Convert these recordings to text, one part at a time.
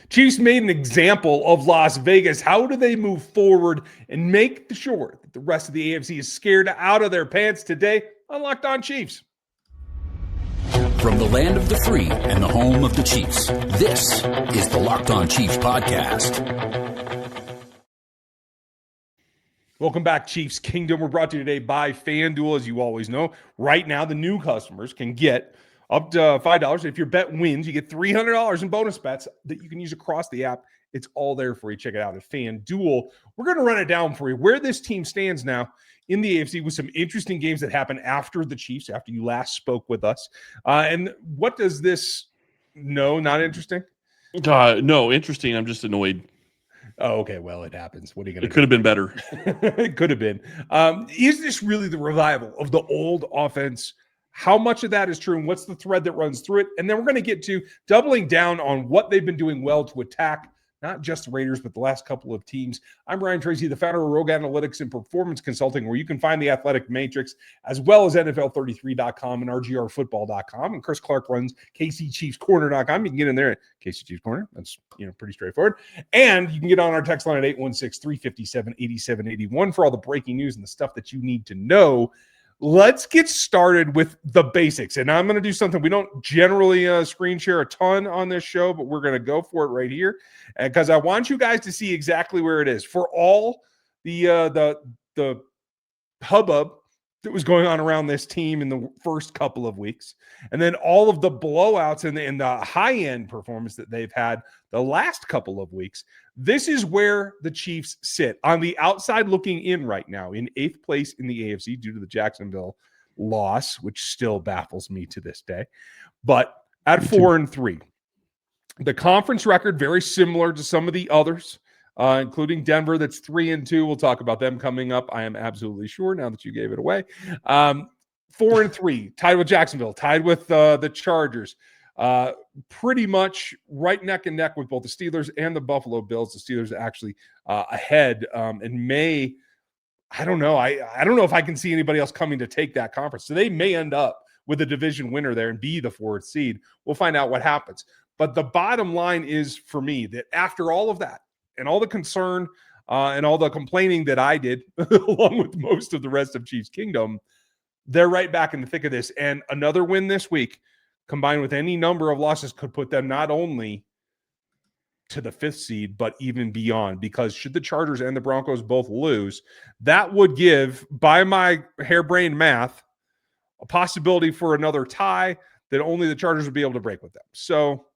Chiefs made an example of Las Vegas. How do they move forward and make sure that the rest of the AFC is scared out of their pants today on Locked On Chiefs? From the land of the free and the home of the Chiefs, this is the Locked On Chiefs podcast. Welcome back, Chiefs Kingdom. We're brought to you today by FanDuel. As you always know, right now the new customers can get up to $5. If your bet wins, you get $300 in bonus bets that you can use across the app. It's all there for you. Check it out at FanDuel. We're going to run it down for you where this team stands now in the AFC with some interesting games that happened after the Chiefs, after you last spoke with us. And what does this No, not interesting? No, interesting. I'm just annoyed. Oh, okay. Well, it happens. What are you going to do? It could have been better. It could have been. Is this really the revival of the old offense? How much of that is true, and what's the thread that runs through it? And then we're going to get to doubling down on what they've been doing well to attack not just the Raiders, but the last couple of teams. I'm Ryan Tracy, the founder of Rogue Analytics and Performance Consulting, where you can find the Athletic Matrix, as well as NFL33.com and RGRfootball.com. And Chris Clark runs KCChiefsCorner.com. You can get in there at KC Chiefs Corner. That's pretty straightforward. And you can get on our text line at 816-357-8781 for all the breaking news and the stuff that you need to know. Let's get started with the basics. And I'm going to do something we don't generally screen share a ton on this show, but we're going to go for it right here because I want you guys to see exactly where it is. For all the hubbub that was going on around this team in the first couple of weeks, and then all of the blowouts and the high-end performance that they've had the last couple of weeks, this is where the Chiefs sit on the outside looking in right now in 8th place in the AFC due to the Jacksonville loss, which still baffles me to this day. But at 4-3, the conference record very similar to some of the others, including Denver, that's 3-2. We'll talk about them coming up. I am absolutely sure now that you gave it away. 4-3, tied with Jacksonville, tied with the Chargers. Pretty much right neck and neck with both the Steelers and the Buffalo Bills. The Steelers actually ahead and may, I don't know. I don't know if I can see anybody else coming to take that conference. So they may end up with a division winner there and be the 4th seed. We'll find out what happens. But the bottom line is for me that after all of that and all the concern and all the complaining that I did, along with most of the rest of Chiefs Kingdom, they're right back in the thick of this. And another win this week, combined with any number of losses, could put them not only to the 5th seed, but even beyond. Because should the Chargers and the Broncos both lose, that would give, by my harebrained math, a possibility for another tie that only the Chargers would be able to break with them. So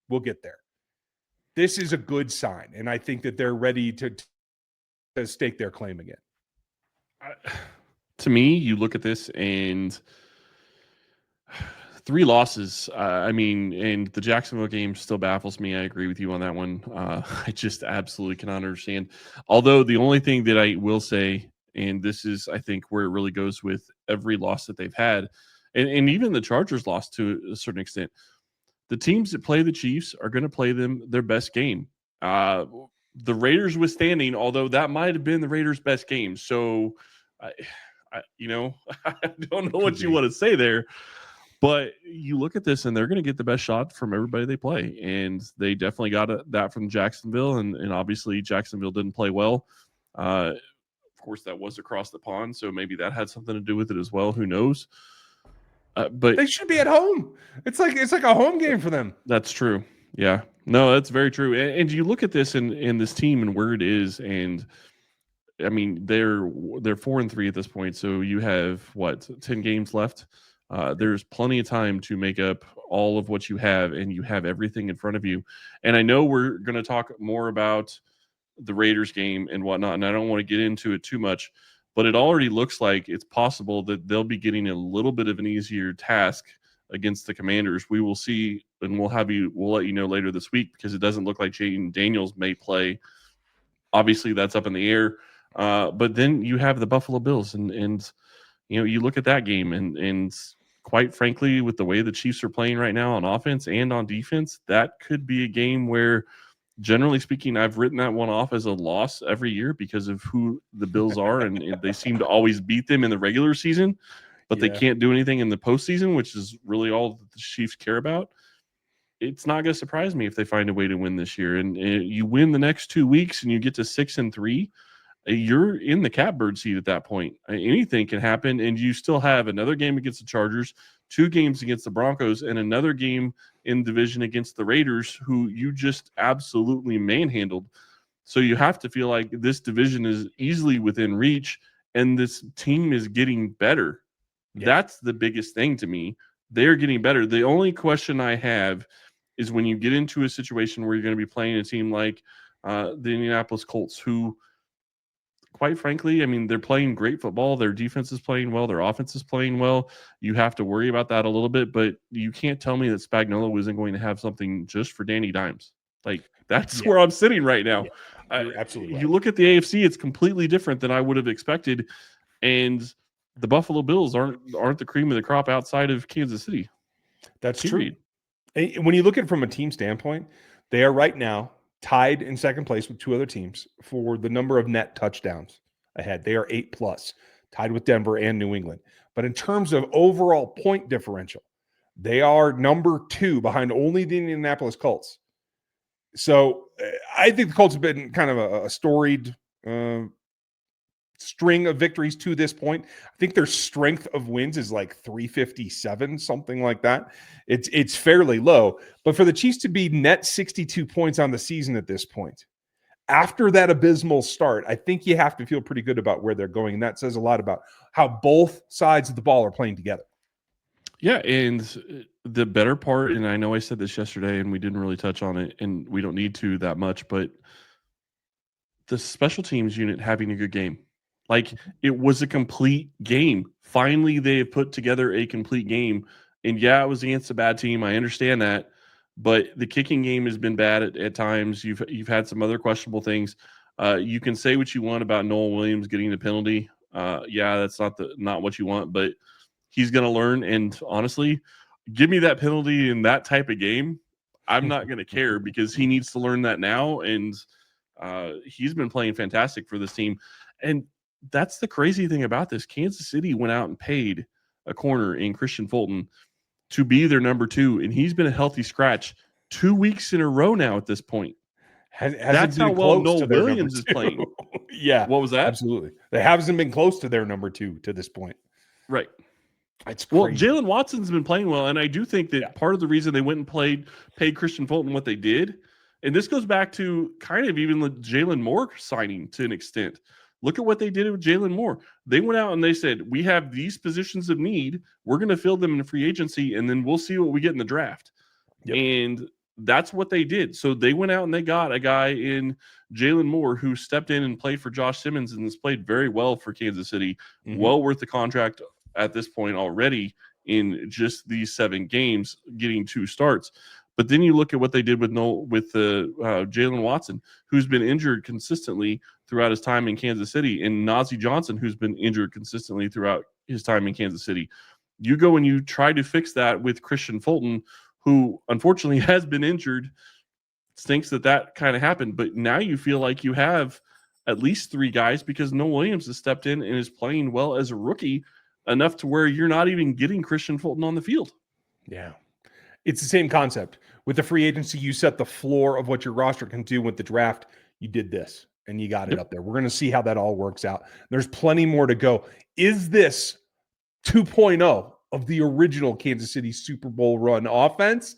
we'll get there. This is a good sign, and I think that they're ready to stake their claim again. To me, you look at this and 3 losses. And the Jacksonville game still baffles me. I agree with you on that one. I just absolutely cannot understand. Although the only thing that I will say, and this is, I think, where it really goes with every loss that they've had, and even the Chargers lost to a certain extent, the teams that play the Chiefs are going to play them their best game. The Raiders withstanding, although that might have been the Raiders' best game. So, I don't know what you want to say there. But you look at this, and they're going to get the best shot from everybody they play. And they definitely got that from Jacksonville. And obviously, Jacksonville didn't play well. Of course, that was across the pond. So maybe that had something to do with it as well. Who knows? But they should be at home. It's like a home game for them. That's true. Yeah. No, that's very true. And you look at this in this team and where it is. And, I mean, they're 4-3 at this point. So you have, 10 games left? There's plenty of time to make up all of what you have, and you have everything in front of you. And I know we're going to talk more about the Raiders game and whatnot, and I don't want to get into it too much, but it already looks like it's possible that they'll be getting a little bit of an easier task against the Commanders. We will see, and we'll let you know later this week, because it doesn't look like Jaden Daniels may play. Obviously, that's up in the air. But then you have the Buffalo Bills, and you look at that game, and quite frankly, with the way the Chiefs are playing right now on offense and on defense, that could be a game where, generally speaking, I've written that one off as a loss every year because of who the Bills are, and they seem to always beat them in the regular season, but they can't do anything in the postseason, which is really all that the Chiefs care about. it's not going to surprise me if they find a way to win this year. And you win the next 2 weeks and you get to 6-3, you're in the catbird seat at that point. Anything can happen, and you still have another game against the Chargers, 2 games against the Broncos, and another game in division against the Raiders, who you just absolutely manhandled. So you have to feel like this division is easily within reach, and this team is getting better. Yeah. That's the biggest thing to me. They're getting better. The only question I have is when you get into a situation where you're going to be playing a team like the Indianapolis Colts, who, quite frankly, I mean, they're playing great football. Their defense is playing well. Their offense is playing well. You have to worry about that a little bit, but you can't tell me that Spagnuolo isn't going to have something just for Danny Dimes. Like, that's where I'm sitting right now. Absolutely. You look at the AFC, it's completely different than I would have expected, and the Buffalo Bills aren't the cream of the crop outside of Kansas City. That's true. When you look at it from a team standpoint, they are right now tied in second place with 2 other teams for the number of net touchdowns ahead. They are 8+, tied with Denver and New England. But in terms of overall point differential, they are number 2 behind only the Indianapolis Colts. So I think the Colts have been kind of a storied string of victories to this point. I think their strength of wins is like 357, something like that. It's fairly low. But for the Chiefs to be net 62 points on the season at this point, after that abysmal start, I think you have to feel pretty good about where they're going. And that says a lot about how both sides of the ball are playing together. Yeah, and the better part, and I know I said this yesterday and we didn't really touch on it, and we don't need to that much, but the special teams unit having a good game. Like, it was a complete game. Finally, they have put together a complete game. And yeah, it was against a bad team. I understand that. But the kicking game has been bad at times. You've had some other questionable things. You can say what you want about Noel Williams getting the penalty. Yeah, that's not what you want, but he's going to learn. And honestly, give me that penalty in that type of game. I'm not going to care, because he needs to learn that now. And he's been playing fantastic for this team. And that's the crazy thing about this. Kansas City went out and paid a corner in Christian Fulton to be their number 2, and he's been a healthy scratch 2 weeks in a row now at this point. That's how well Noel Williams is playing. Yeah. What was that? Absolutely. They haven't been close to their number 2 to this point. Right. It's crazy. Well, Jalen Watson's been playing well, and I do think that part of the reason they went and paid Christian Fulton what they did, and this goes back to kind of even the Jalen Moore signing to an extent. Look at what they did with Jalen Moore. They went out and they said, we have these positions of need. We're going to fill them in free agency, and then we'll see what we get in the draft. Yep. And that's what they did. So they went out and they got a guy in Jalen Moore who stepped in and played for Josh Simmons and has played very well for Kansas City. Mm-hmm. Well worth the contract at this point already in just these 7 games, getting 2 starts. But then you look at what they did with Jalen Watson, who's been injured consistently throughout his time in Kansas City, and Najee Johnson, who's been injured consistently throughout his time in Kansas City. You go and you try to fix that with Christian Fulton, who unfortunately has been injured. Stinks that kind of happened, but now you feel like you have at least 3 guys, because Noel Williams has stepped in and is playing well as a rookie, enough to where you're not even getting Christian Fulton on the field. Yeah. It's the same concept. With the free agency, you set the floor of what your roster can do. With the draft, you did this, and you got it up there. We're going to see how that all works out. There's plenty more to go. Is this 2.0 of the original Kansas City Super Bowl run offense?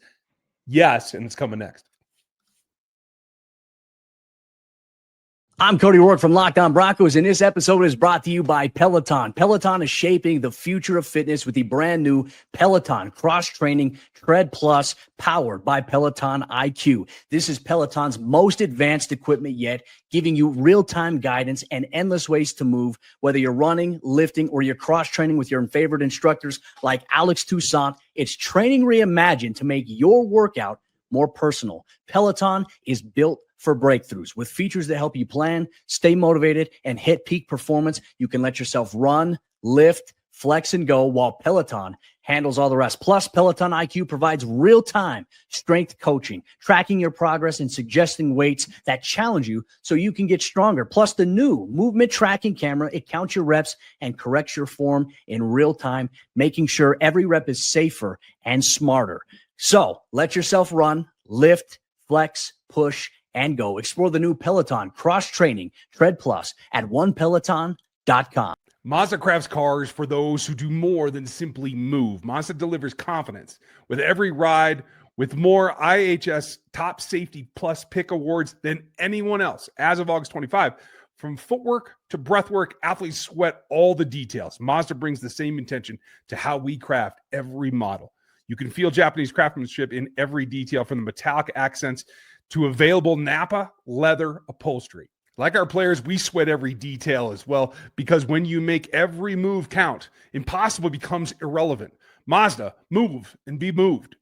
Yes, and it's coming next. I'm Cody Rourke from Locked On Broncos, and this episode is brought to you by Peloton. Peloton is shaping the future of fitness with the brand new Peloton Cross-Training Tread Plus, powered by Peloton IQ. This is Peloton's most advanced equipment yet, giving you real-time guidance and endless ways to move, whether you're running, lifting, or you're cross-training with your favorite instructors like Alex Toussaint. It's training reimagined to make your workout more personal. Peloton is built for breakthroughs. With features that help you plan, stay motivated, and hit peak performance, you can let yourself run, lift, flex, and go, while Peloton handles all the rest. Plus, Peloton IQ provides real-time strength coaching, tracking your progress and suggesting weights that challenge you so you can get stronger. Plus, the new movement tracking camera, it counts your reps and corrects your form in real time, making sure every rep is safer and smarter. So let yourself run, lift, flex, push, and go. Explore the new Peloton cross-training Tread Plus at onepeloton.com. Mazda crafts cars for those who do more than simply move. Mazda delivers confidence with every ride, with more IHS Top Safety Plus pick awards than anyone else. As of August 25, from footwork to breathwork, athletes sweat all the details. Mazda brings the same intention to how we craft every model. You can feel Japanese craftsmanship in every detail, from the metallic accents to available Napa leather upholstery. Like our players, we sweat every detail as well, because when you make every move count, impossible becomes irrelevant. Mazda, move and be moved.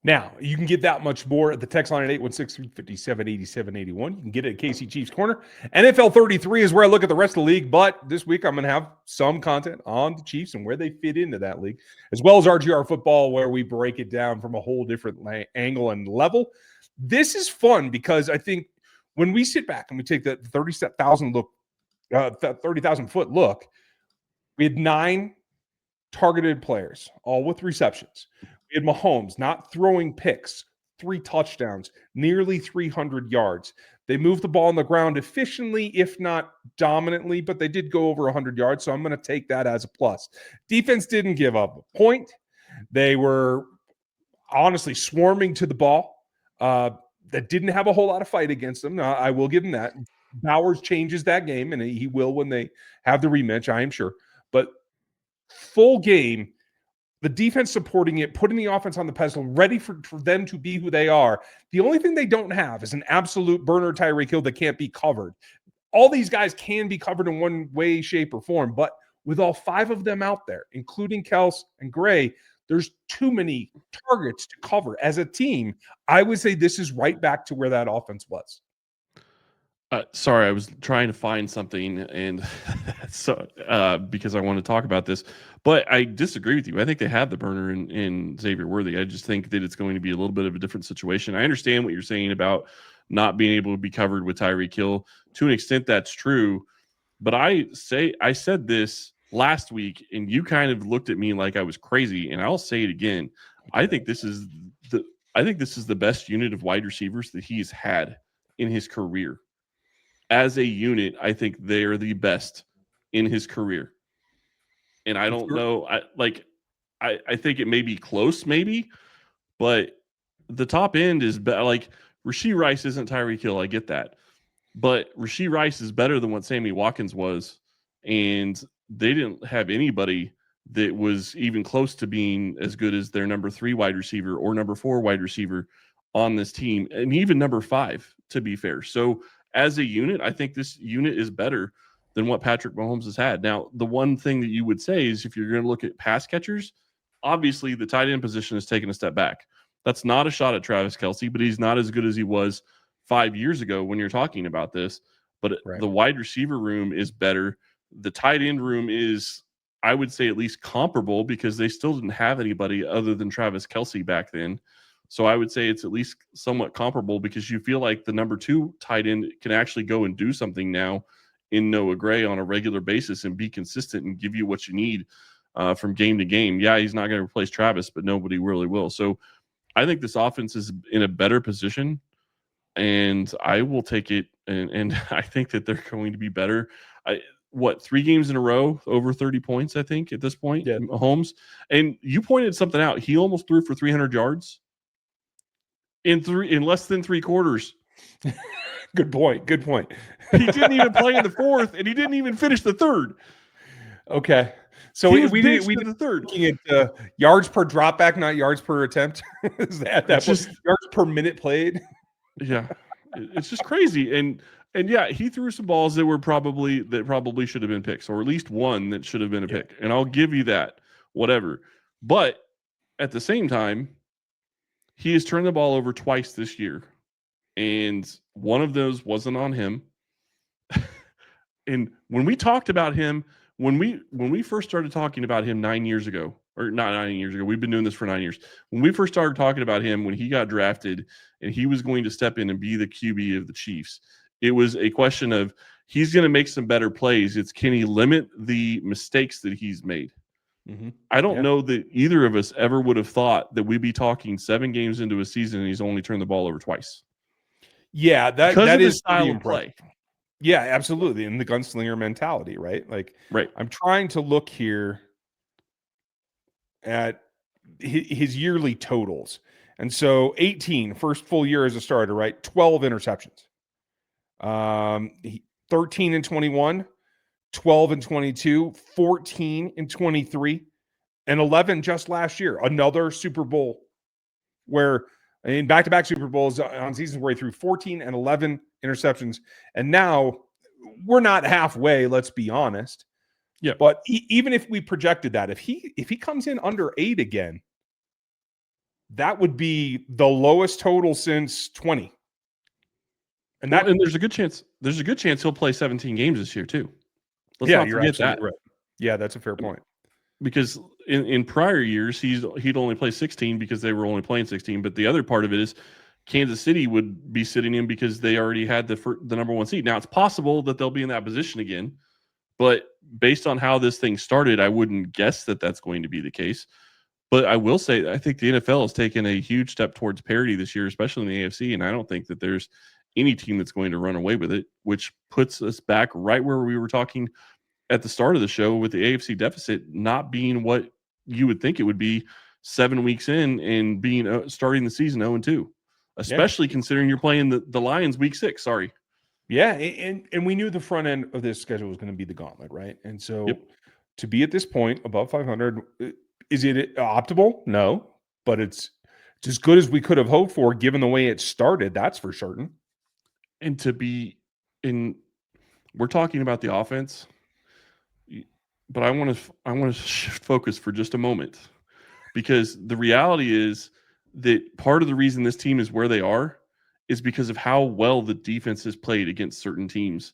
Now, you can get that much more at the text line at 816-357-8781. You can get it at KC Chiefs Corner. NFL 33 is where I look at the rest of the league, but this week I'm going to have some content on the Chiefs and where they fit into that league, as well as RGR football, where we break it down from a whole different angle and level. This is fun because I think when we sit back and we take that 30,000 foot look, we had 9 targeted players, all with receptions. We had Mahomes not throwing picks, 3 touchdowns, nearly 300 yards. They moved the ball on the ground efficiently, if not dominantly, but they did go over 100 yards, so I'm going to take that as a plus. Defense didn't give up a point. They were honestly swarming to the ball. That didn't have a whole lot of fight against them. I will give them that. Bowers changes that game, and he will when they have the rematch, I am sure. But full game, the defense supporting it, putting the offense on the pedestal, ready for them to be who they are. The only thing they don't have is an absolute burner Tyreek Hill that can't be covered. All these guys can be covered in one way, shape, or form, but with all 5 of them out there, including Kels and Gray, there's too many targets to cover. As a team, I would say this is right back to where that offense was. Sorry, I was trying to find something, and so because I want to talk about this, but I disagree with you. I think they have the burner in Xavier Worthy. I just think that it's going to be a little bit of a different situation. I understand what you're saying about not being able to be covered with Tyreek Hill. To an extent, that's true. But I said this last week, and you kind of looked at me like I was crazy, and I'll say it again. I think this is the best unit of wide receivers that he's had in his career. As a unit, I think they're the best in his career. And I don't know. I think it may be close, maybe, but the top end is like Rashee Rice isn't Tyreek Hill. I get that. But Rashee Rice is better than what Sammy Watkins was. And they didn't have anybody that was even close to being as good as their number 3 wide receiver or number 4 wide receiver on this team. And even number 5, to be fair. So as a unit, I think this unit is better than what Patrick Mahomes has had. Now, the one thing that you would say is if you're going to look at pass catchers, obviously the tight end position has taken a step back. That's not a shot at Travis Kelce, but he's not as good as he was 5 years ago when you're talking about this. But The wide receiver room is better. The tight end room is, I would say, at least comparable, because they still didn't have anybody other than Travis Kelce back then. So I would say it's at least somewhat comparable, because you feel like the number 2 tight end can actually go and do something now in Noah Gray on a regular basis and be consistent and give you what you need from game to game. Yeah, he's not going to replace Travis, but nobody really will. So I think this offense is in a better position, and I will take it. And I think that they're going to be better. 3 games in a row, over 30 points, I think, at this point, yeah. Mahomes. And you pointed something out. He almost threw for 300 yards. In less than 3 quarters. Good point. He didn't even play in the 4th, and he didn't even finish the 3rd. Okay. So we did the 3rd. Looking at yards per dropback, not yards per attempt. Is that just yards per minute played? Yeah. It's just crazy. And yeah, he threw some balls that probably should have been picks, or at least one that should have been a pick. And I'll give you that, whatever. But at the same time, he has turned the ball over twice this year, and one of those wasn't on him. And when we talked about him, when we first started talking about him 9 years ago, or not 9 years ago, we've been doing this for 9 years. When we first started talking about him, when he got drafted and he was going to step in and be the QB of the Chiefs, it was a question of he's going to make some better plays. It's, can he limit the mistakes that he's made? I don't know that either of us ever would have thought that we'd be talking 7 games into a season and he's only turned the ball over twice. Yeah, Because that of his is style pretty of play. impressive. Yeah, absolutely. And the gunslinger mentality, right? Like, Right. I'm trying to look here at his yearly totals. And so 18, first full year as a starter, right? 12 interceptions. 13 and 21, 12 and 22, 14 and 23, and 11 just last year. Another Super Bowl where, I mean, back-to-back Super Bowls on seasons where he threw 14 and 11 interceptions. And now we're not halfway, let's be honest. Yeah. But even if we projected that, if he comes in under 8 again, that would be the lowest total since 20. And and there's a good chance he'll play 17 games this year too. Let's not forget that. Right. Yeah, that's a fair point. Because in prior years he'd only play 16 because they were only playing 16. But the other part of it is Kansas City would be sitting in because they already had the number 1 seed. Now it's possible that they'll be in that position again, but based on how this thing started, I wouldn't guess that that's going to be the case. But I will say I think the NFL has taken a huge step towards parity this year, especially in the AFC, and I don't think that there's any team that's going to run away with it, which puts us back right where we were talking at the start of the show with the AFC deficit not being what you would think it would be 7 weeks in and being starting the season 0-2, especially considering you're playing the Lions week 6. Sorry. Yeah, and we knew the front end of this schedule was going to be the gauntlet, right? And so to be at this point above 500, is it optimal? No, but it's as good as we could have hoped for given the way it started, that's for certain. And to be in, we're talking about the offense, but I want to shift focus for just a moment, because the reality is that part of the reason this team is where they are is because of how well the defense has played against certain teams.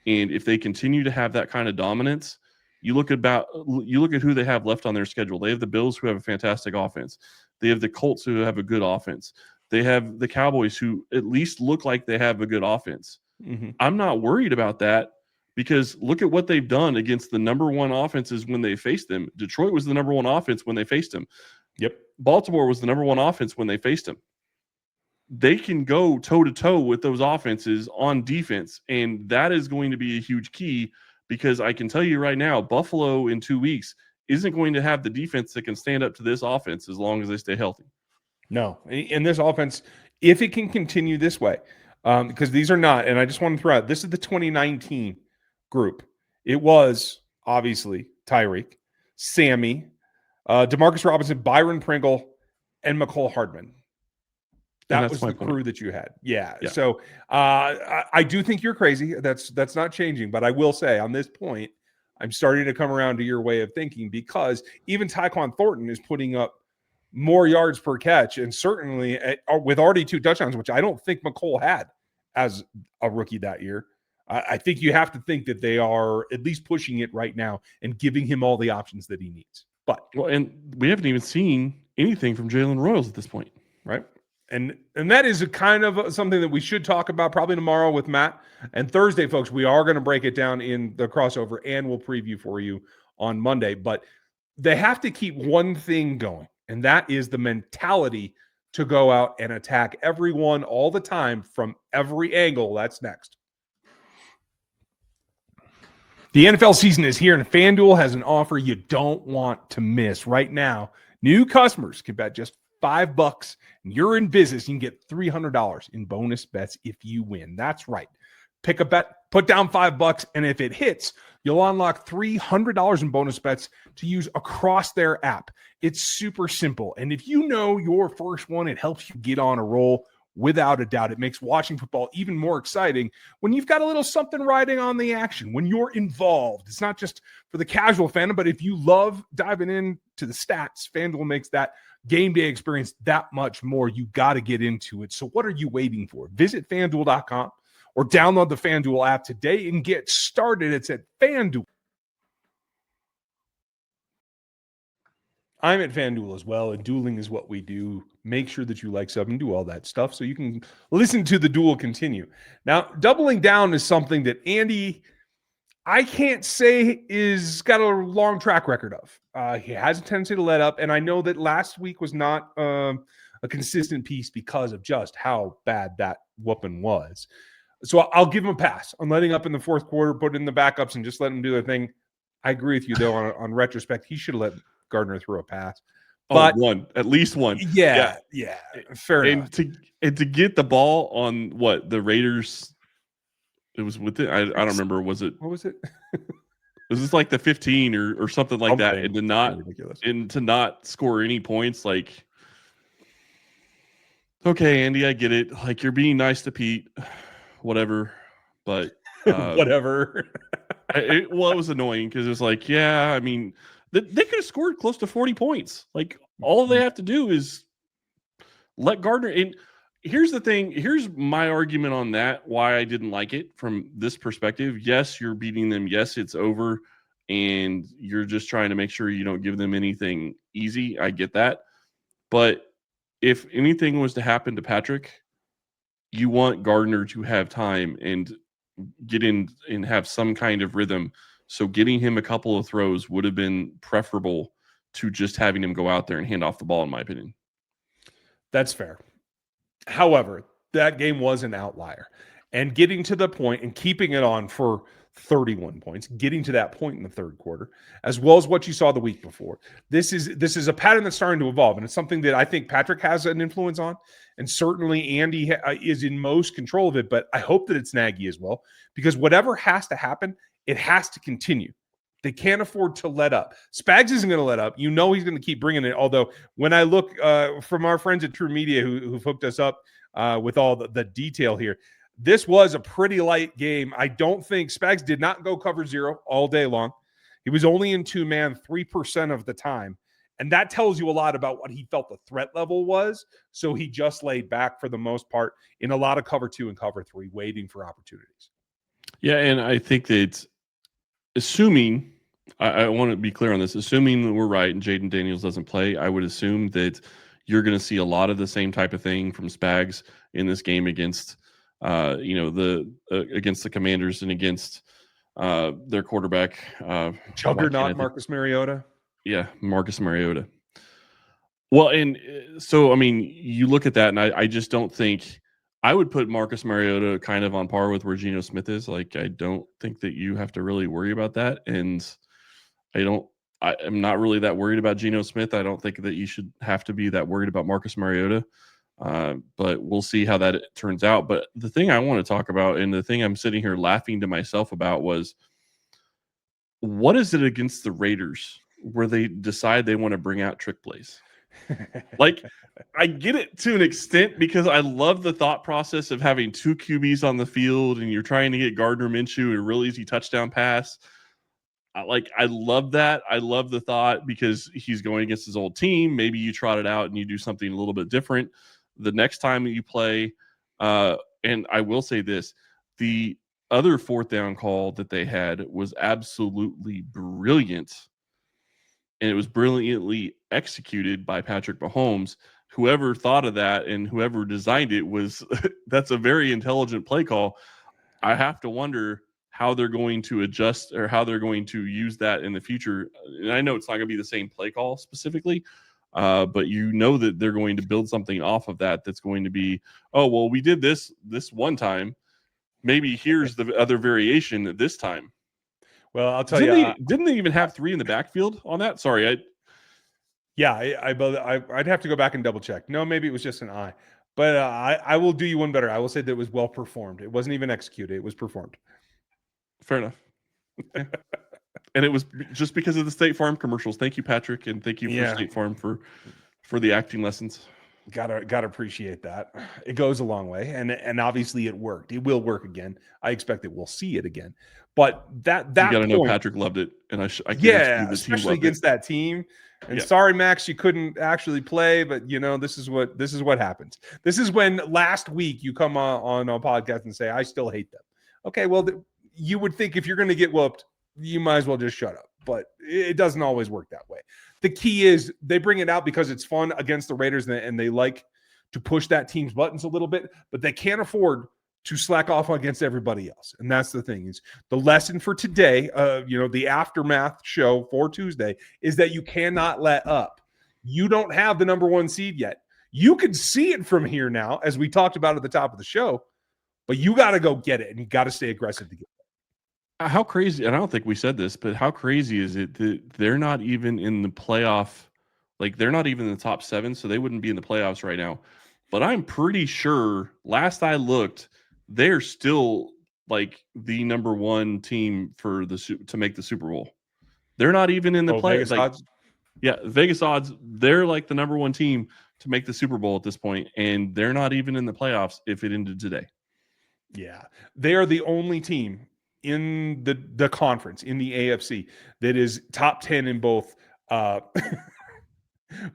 And if they continue to have that kind of dominance, you look at who they have left on their schedule. They have the Bills, who have a fantastic offense. They have the Colts, who have a good offense. They have the Cowboys, who at least look like they have a good offense. Mm-hmm. I'm not worried about that, because look at what they've done against the number 1 offenses when they faced them. Detroit was the number 1 offense when they faced them. Yep. Baltimore was the number 1 offense when they faced them. They can go toe-to-toe with those offenses on defense, and that is going to be a huge key, because I can tell you right now, Buffalo in 2 weeks isn't going to have the defense that can stand up to this offense as long as they stay healthy. No. And this offense, if it can continue this way, because these are not, and I just want to throw out, this is the 2019 group. It was obviously Tyreek, Sammy, Demarcus Robinson, Byron Pringle, and McCole Hardman. That was the crew that you had. Yeah. So I do think you're crazy. That's not changing. But I will say on this point, I'm starting to come around to your way of thinking, because even Tyquan Thornton is putting up more yards per catch, and certainly with already 2 touchdowns, which I don't think McCole had as a rookie that year. I think you have to think that they are at least pushing it right now and giving him all the options that he needs. But and we haven't even seen anything from Jalen Royals at this point, right? And that is a kind of something that we should talk about probably tomorrow with Matt. And Thursday, folks, we are going to break it down in the crossover, and we'll preview for you on Monday. But they have to keep one thing going, and that is the mentality to go out and attack everyone all the time from every angle. That's next. The NFL season is here, and FanDuel has an offer you don't want to miss. Right now, new customers can bet just $5 and you're in business. You can get $300 in bonus bets if you win. That's right. Pick a bet, put down $5, and if it hits, you'll unlock $300 in bonus bets to use across their app. It's super simple. And if you know your first one, it helps you get on a roll. Without a doubt, it makes watching football even more exciting when you've got a little something riding on the action, when you're involved. It's not just for the casual fan, but if you love diving into the stats, FanDuel makes that game day experience that much more. You got to get into it. So what are you waiting for? Visit FanDuel.com or download the FanDuel app today and get started. It's at FanDuel. I'm at FanDuel as well, and dueling is what we do. Make sure that you like, sub, and do all that stuff so you can listen to the duel continue. Now, doubling down is something that Andy I can't say is got a long track record of. He has a tendency to let up, and I know that last week was not a consistent piece because of just how bad that whooping was. So I'll give him a pass on letting up in the fourth quarter, put in the backups, and just let him do their thing. I agree with you, though, on retrospect. He should have let Gardner throw a pass. But one, at least one. Yeah, fair enough. And to get the ball on what the Raiders, it was with it. I don't remember. What was it? Was this like the 15 or something like that? And to not score any points, like, okay, Andy, I get it. Like, you're being nice to Pete, whatever. But whatever. It was annoying because it was like, yeah, I mean, they could have scored close to 40 points. Like, all they have to do is let Gardner in. Here's the thing. Here's my argument on that, why I didn't like it from this perspective. Yes, you're beating them. Yes, it's over. And you're just trying to make sure you don't give them anything easy. I get that. But if anything was to happen to Patrick, you want Gardner to have time and get in and have some kind of rhythm. So getting him a couple of throws would have been preferable to just having him go out there and hand off the ball, in my opinion. That's fair. However, that game was an outlier. And getting to the point and keeping it on for 31 points, getting to that point in the third quarter, as well as what you saw the week before. This is a pattern that's starting to evolve, and it's something that I think Patrick has an influence on, and certainly Andy is in most control of it, but I hope that it's Nagy as well, because whatever has to happen, it has to continue. They can't afford to let up. Spags isn't going to let up. You know he's going to keep bringing it, although when I look from our friends at True Media who've hooked us up with all the detail here, this was a pretty light game. I don't think Spags did not go cover zero all day long. He was only in two-man 3% of the time. And that tells you a lot about what he felt the threat level was. So he just laid back for the most part in a lot of cover 2 and cover 3, waiting for opportunities. Yeah, and I think that assuming, I want to be clear on this, assuming that we're right and Jaden Daniels doesn't play, I would assume that you're going to see a lot of the same type of thing from Spags in this game against against the Commanders and against their quarterback. Juggernaut Marcus Mariota. Yeah, Marcus Mariota. Well, and so, I mean, you look at that, and I just don't think – I would put Marcus Mariota kind of on par with where Geno Smith is. Like, I don't think that you have to really worry about that. And I'm not really that worried about Geno Smith. I don't think that you should have to be that worried about Marcus Mariota. But we'll see how that turns out. But the thing I want to talk about, and the thing I'm sitting here laughing to myself about, was what is it against the Raiders where they decide they want to bring out trick plays? Like, I get it to an extent because I love the thought process of having two QBs on the field and you're trying to get Gardner Minshew a real easy touchdown pass. I love that. I love the thought because he's going against his old team. Maybe you trot it out and you do something a little bit different the next time that you play. And I will say this, the other fourth down call that they had was absolutely brilliant. And it was brilliantly executed by Patrick Mahomes. Whoever thought of that and whoever designed it that's a very intelligent play call. I have to wonder how they're going to adjust or how they're going to use that in the future. And I know it's not going to be the same play call specifically, but you know that they're going to build something off of that that's going to be, oh, well, we did this one time. Maybe here's the other variation this time. Well, I'll tell you. Didn't they even have three in the backfield on that? Sorry, I'd have to go back and double check. No, maybe it was just an eye. But I will do you one better. I will say that it was well performed. It wasn't even executed. It was performed. Fair enough. Okay. And it was just because of the State Farm commercials. Thank you, Patrick, and thank you for State Farm for the acting lessons. Gotta appreciate that. It goes a long way, and obviously it worked. It will work again. I expect that we'll see it again. But that you gotta know Patrick loved it, and I especially against that team. And sorry, Max, you couldn't actually play, but this is what happens. This is when last week you come on a podcast and say I still hate them. Okay, well you would think if you're going to get whooped, you might as well just shut up. But it doesn't always work that way. The key is they bring it out because it's fun against the Raiders and they like to push that team's buttons a little bit, but they can't afford to slack off against everybody else. And that's the thing is the lesson for today, the aftermath show for Tuesday is that you cannot let up. You don't have the number 1 seed yet. You can see it from here now, as we talked about at the top of the show, but you got to go get it and you got to stay aggressive to get it. How crazy, and I don't think we said this, but how crazy is it that they're not even in the playoff? Like, they're not even in the top 7, so they wouldn't be in the playoffs right now. But I'm pretty sure, last I looked, they're still like the number 1 team to make the Super Bowl. They're not even in the Vegas odds? Yeah, Vegas odds. They're like the number 1 team to make the Super Bowl at this point, and they're not even in the playoffs if it ended today. Yeah, they are the only team in the conference, in the AFC, that is top 10 in both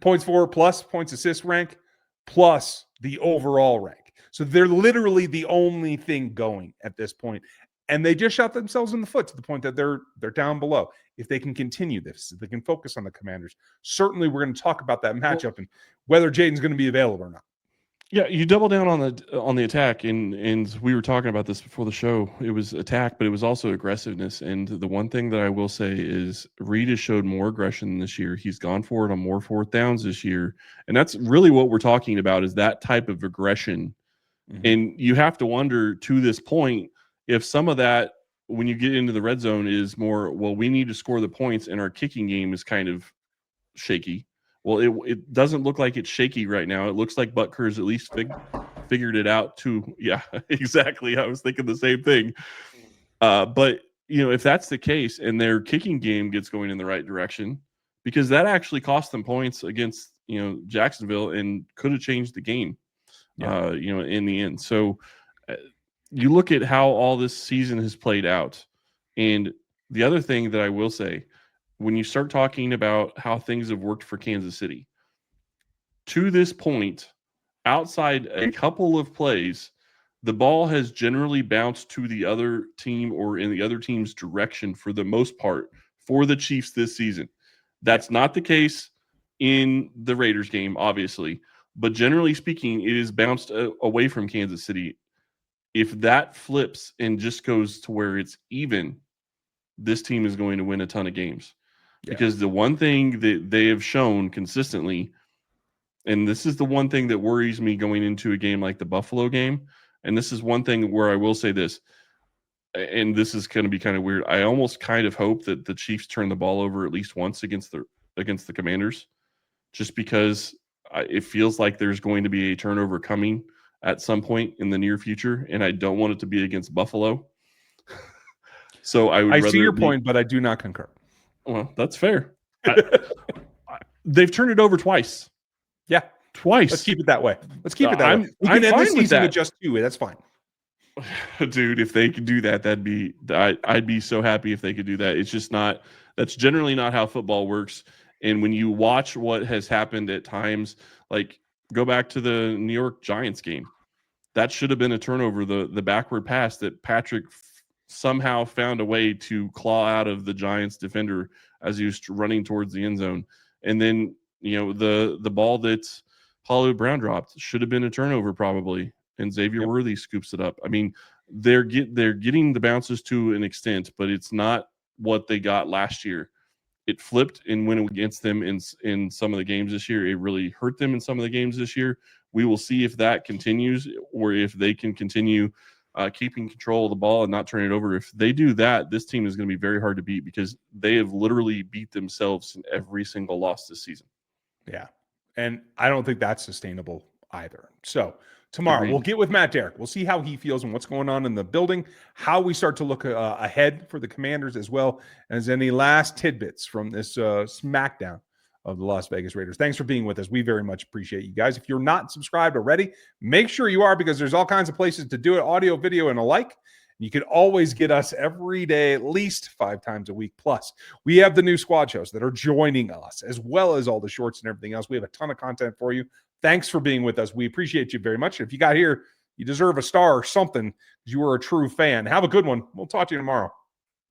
points for plus, points assist rank, plus the overall rank. So they're literally the only thing going at this point. And they just shot themselves in the foot to the point that they're down below. If they can continue this, if they can focus on the Commanders, certainly we're going to talk about that matchup and whether Jaden's going to be available or not. Yeah, you double down on the attack, and we were talking about this before the show. It was attack, but it was also aggressiveness. And the one thing that I will say is Reid has showed more aggression this year. He's gone for it on more 4th downs this year, and that's really what we're talking about is that type of aggression. Mm-hmm. And you have to wonder to this point if some of that, when you get into the red zone, is more, well, we need to score the points, and our kicking game is kind of shaky. Well, it doesn't look like it's shaky right now. It looks like Butker's at least figured it out too. Yeah, exactly. I was thinking the same thing. But, if that's the case and their kicking game gets going in the right direction, because that actually cost them points against, Jacksonville and could have changed the game, in the end. So you look at how all this season has played out. And the other thing that I will say, when you start talking about how things have worked for Kansas City, to this point, outside a couple of plays, the ball has generally bounced to the other team or in the other team's direction for the most part for the Chiefs this season. That's not the case in the Raiders game, obviously, but generally speaking, it is bounced away from Kansas City. If that flips and just goes to where it's even, this team is going to win a ton of games. Yeah. Because the one thing that they have shown consistently, and this is the one thing that worries me going into a game like the Buffalo game, and this is one thing where I will say this, and this is going to be kind of weird. I almost kind of hope that the Chiefs turn the ball over at least once against the Commanders, just because it feels like there's going to be a turnover coming at some point in the near future, and I don't want it to be against Buffalo. So I see your point, but I do not concur. Well, that's fair. They've turned it over twice. Yeah, twice. Let's keep it that way. We can end this season with just 2. That's fine. Dude, if they could do that, I'd be so happy if they could do that. It's just not. That's generally not how football works. And when you watch what has happened at times, like go back to the New York Giants game, that should have been a turnover. The backward pass that Patrick somehow found a way to claw out of the Giants defender as he was running towards the end zone. And then, the ball that Hollywood Brown dropped should have been a turnover probably. And Xavier Worthy scoops it up. I mean, they're getting the bounces to an extent, but it's not what they got last year. It flipped and went against them in some of the games this year. It really hurt them in some of the games this year. We will see if that continues or if they can continue keeping control of the ball and not turn it over. If they do that, this team is going to be very hard to beat because they have literally beat themselves in every single loss this season. Yeah. And I don't think that's sustainable either. So tomorrow we'll get with Matt Derrick. We'll see how he feels and what's going on in the building, how we start to look ahead for the Commanders as well as any last tidbits from this smackdown of the Las Vegas Raiders. Thanks for being with us. We very much appreciate you guys. If you're not subscribed already, make sure you are because there's all kinds of places to do it, audio, video, and alike. You can always get us every day, at least 5 times a week. Plus, we have the new squad shows that are joining us, as well as all the shorts and everything else. We have a ton of content for you. Thanks for being with us. We appreciate you very much. If you got here, you deserve a star or something because you were a true fan. Have a good one. We'll talk to you tomorrow.